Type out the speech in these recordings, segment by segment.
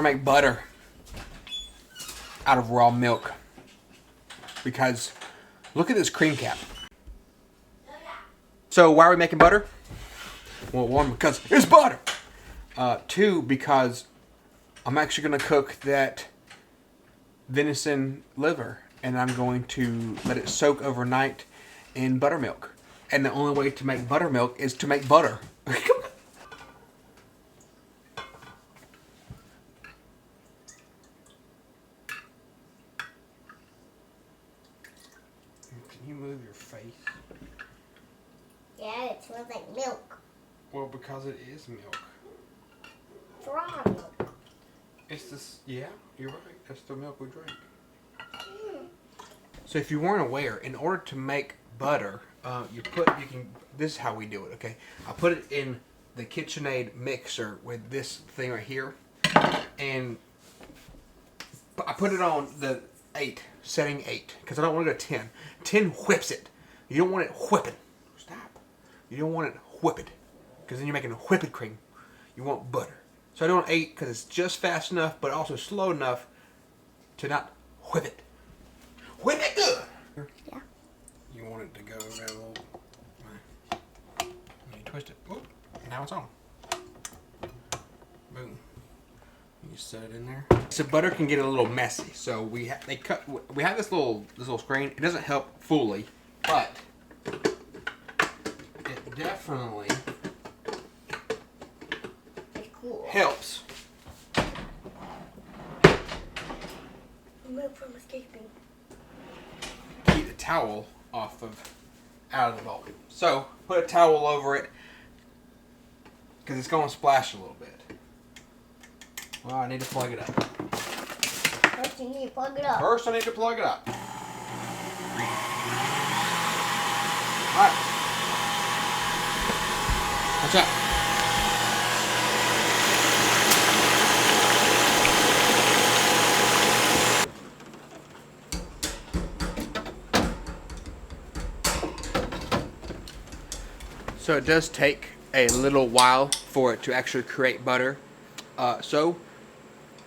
gonna make butter out of raw milk. Because look at this cream cap. So why are we making butter? Well, one, because it's butter. Two, because I'm actually gonna cook that venison liver, and I'm going to let it soak overnight in buttermilk. And the only way to make buttermilk is to make butter. Can you move your face? Yeah, it smells like milk. Well, because it is milk. It's raw milk. It's this, yeah, you're right. That's the milk we drink. So if you weren't aware, in order to make butter, this is how we do it, okay? I put it in the KitchenAid mixer with this thing right here, and I put it on the setting 8, because I don't want to go 10. 10 whips it. You don't want it whipping. Stop. You don't want it whipped, because then you're making a whipped cream. You want butter. So I do it on 8 because it's just fast enough, but also slow enough to not whip it. Whip it good! Yeah. You want it to go over a little. You twist it. Whoop. Now it's on. Boom. You set it in there. So butter can get a little messy. So we have this little screen. It doesn't help fully, but it definitely helps. Move from escaping. Keep the towel out of the bowl. So put a towel over it because it's going to splash a little bit. Well, I need to plug it up. First you need to plug it up. First I need to plug it up. Alright. Watch out. So it does take a little while for it to actually create butter. So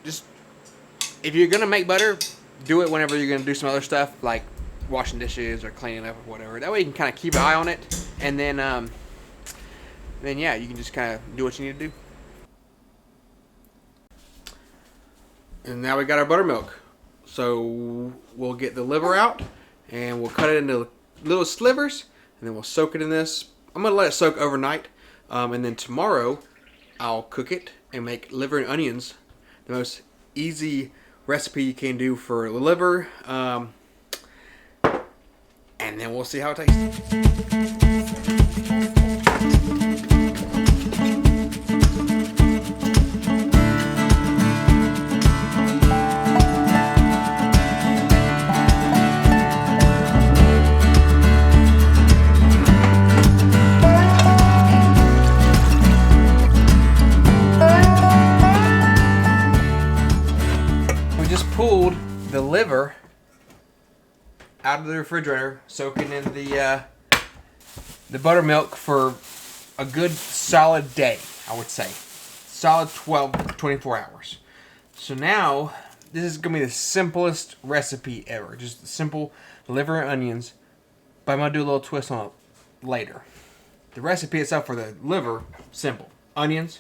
just, if you're gonna make butter, do it whenever you're gonna do some other stuff like washing dishes or cleaning up or whatever. That way you can kind of keep an eye on it, and then yeah, you can just kind of do what you need to do. And now we got our buttermilk. So we'll get the liver out and we'll cut it into little slivers, and then we'll soak it in this. I'm gonna let it soak overnight, and then tomorrow I'll cook it and make liver and onions. The most easy recipe you can do for liver, and then we'll see how it tastes. Pulled the liver out of the refrigerator, soaking in the buttermilk for a good solid day, I would say. Solid 12, 24 hours. So now, this is going to be the simplest recipe ever. Just simple liver and onions, but I'm going to do a little twist on it later. The recipe itself for the liver, simple. Onions.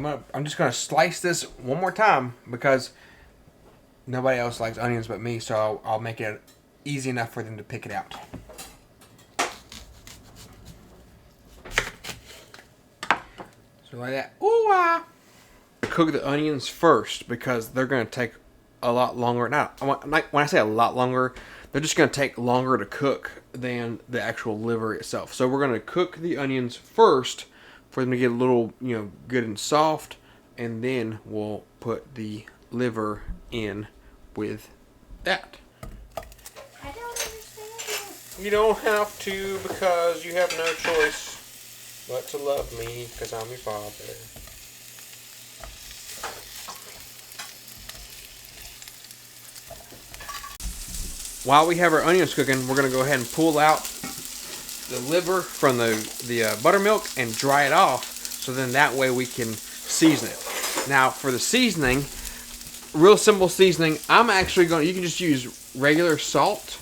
I'm just going to slice this one more time because nobody else likes onions but me, so I'll make it easy enough for them to pick it out. So like that. Ooh-ah! Cook the onions first because they're going to take a lot longer. Now, when I say a lot longer, they're just going to take longer to cook than the actual liver itself. So we're going to cook the onions first for them to get a little, good and soft, and then we'll put the liver in with that. I don't understand. You don't have to, because you have no choice but to love me, because I'm your father. While we have our onions cooking, we're going to go ahead and pull out the liver from the buttermilk and dry it off, so then that way we can season it. Now for the seasoning, real simple seasoning. I'm actually going. You can just use regular salt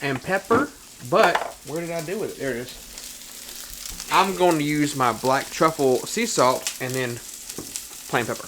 and pepper. But where did I do with it? There it is. I'm going to use my black truffle sea salt and then plain pepper.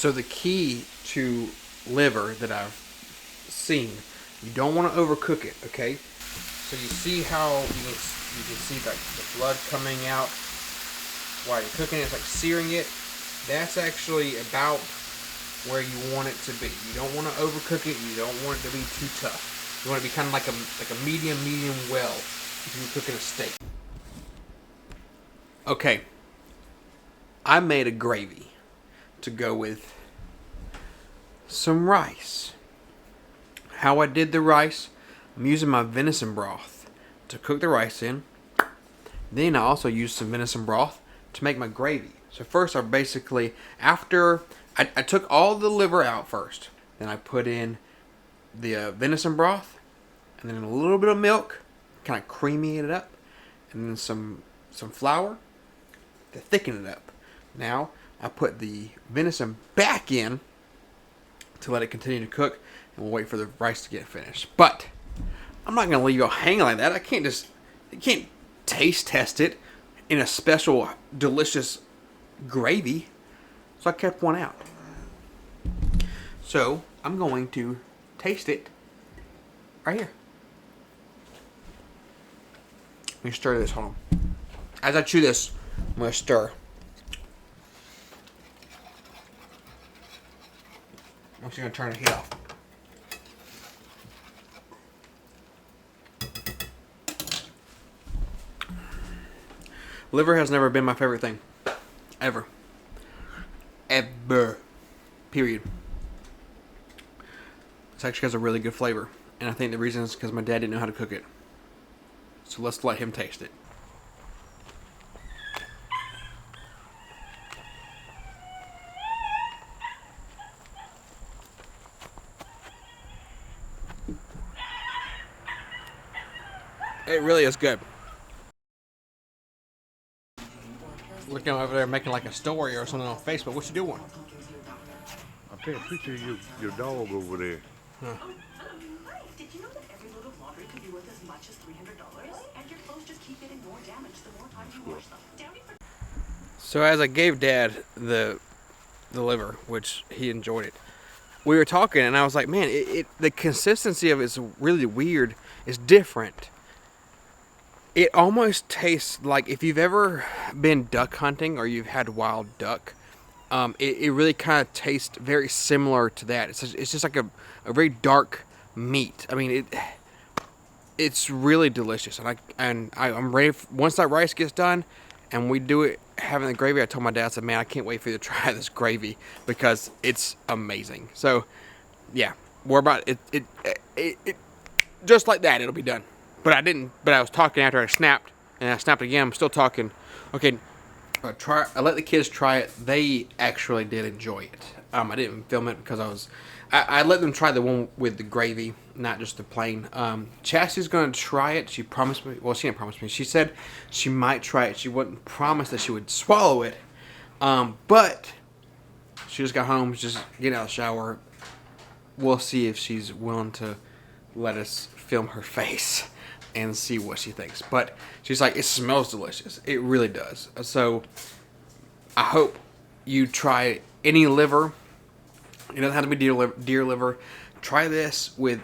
So the key to liver that I've seen, you don't want to overcook it, okay? So you see how you can see like the blood coming out while you're cooking it. It's like searing it. That's actually about where you want it to be. You don't want to overcook it. You don't want it to be too tough. You want it to be kind of like a medium well if you're cooking a steak. Okay, I made a gravy to go with some rice. How I did the rice, I'm using my venison broth to cook the rice in. Then I also used some venison broth to make my gravy. So first I basically, after I took all the liver out first, then I put in the venison broth, and then a little bit of milk, kind of creamy it up, and then some flour to thicken it up. Now I put the venison back in to let it continue to cook, and we'll wait for the rice to get finished. But I'm not gonna leave y'all hanging like that. You can't taste test it in a special delicious gravy. So I kept one out. So I'm going to taste it right here. Let me stir this. Hold on. As I chew this, I'm gonna stir. I'm just going to turn the heat off. Liver has never been my favorite thing. Ever. Ever. Period. This actually has a really good flavor. And I think the reason is because my dad didn't know how to cook it. So let's let him taste it. It really is good. Looking over there making like a story or something on Facebook. What you doing? I take a picture of your dog over there. Huh. Did you know that every load of laundry can be worth as much as $300? And your clothes just keep getting more damaged the more times you wash them. So as I gave Dad the liver, which he enjoyed it, we were talking and I was like, man, the consistency of it is really weird. It's different. It almost tastes like if you've ever been duck hunting or you've had wild duck, it really kind of tastes very similar to that. It's just like a very dark meat. I mean, it's really delicious. And I'm ready once that rice gets done and we do it having the gravy. I told my dad, I said, man, I can't wait for you to try this gravy because it's amazing. So yeah, we're about it just like that. It'll be done. But I didn't. But I was talking after I snapped, and I snapped again. I'm still talking. Okay, I let the kids try it. They actually did enjoy it. I didn't film it because I let them try the one with the gravy, not just the plain. Chastity's gonna try it. She promised me. Well, she didn't promise me. She said she might try it. She wouldn't promise that she would swallow it. But she just got home. Just getting out of the shower. We'll see if she's willing to let us film her face and see what she thinks. But she's like, it smells delicious. It really does. So I hope you try any liver. It doesn't have to be deer liver. Try this with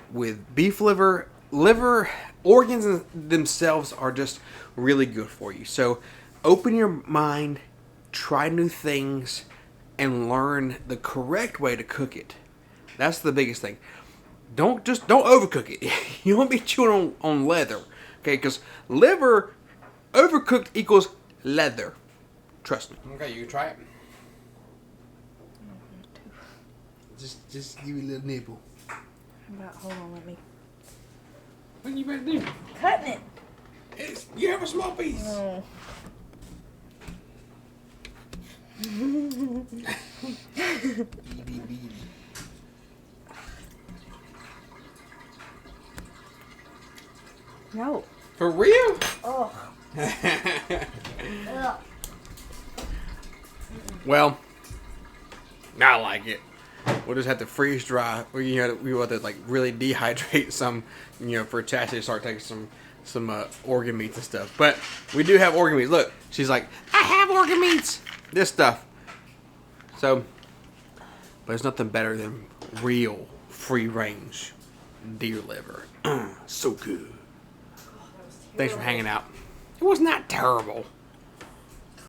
beef liver. Liver organs themselves are just really good for you. So open your mind, try new things, and learn the correct way to cook it. That's the biggest thing. Don't overcook it. You don't be chewing on leather, okay? Because liver overcooked equals leather. Trust me. Okay, you can try it. Just give me a little nibble. About, hold on, let me. What you better do? Cutting it. You have a small piece. Oh. No. For real? Oh. Ugh. Well, I like it. We'll just have to freeze dry. We want to like really dehydrate some, for Chastity to start taking some organ meats and stuff. But we do have organ meats. Look, she's like, I have organ meats. This stuff. So, but there's nothing better than real free range deer liver. So good. Thanks for hanging out. It was not terrible.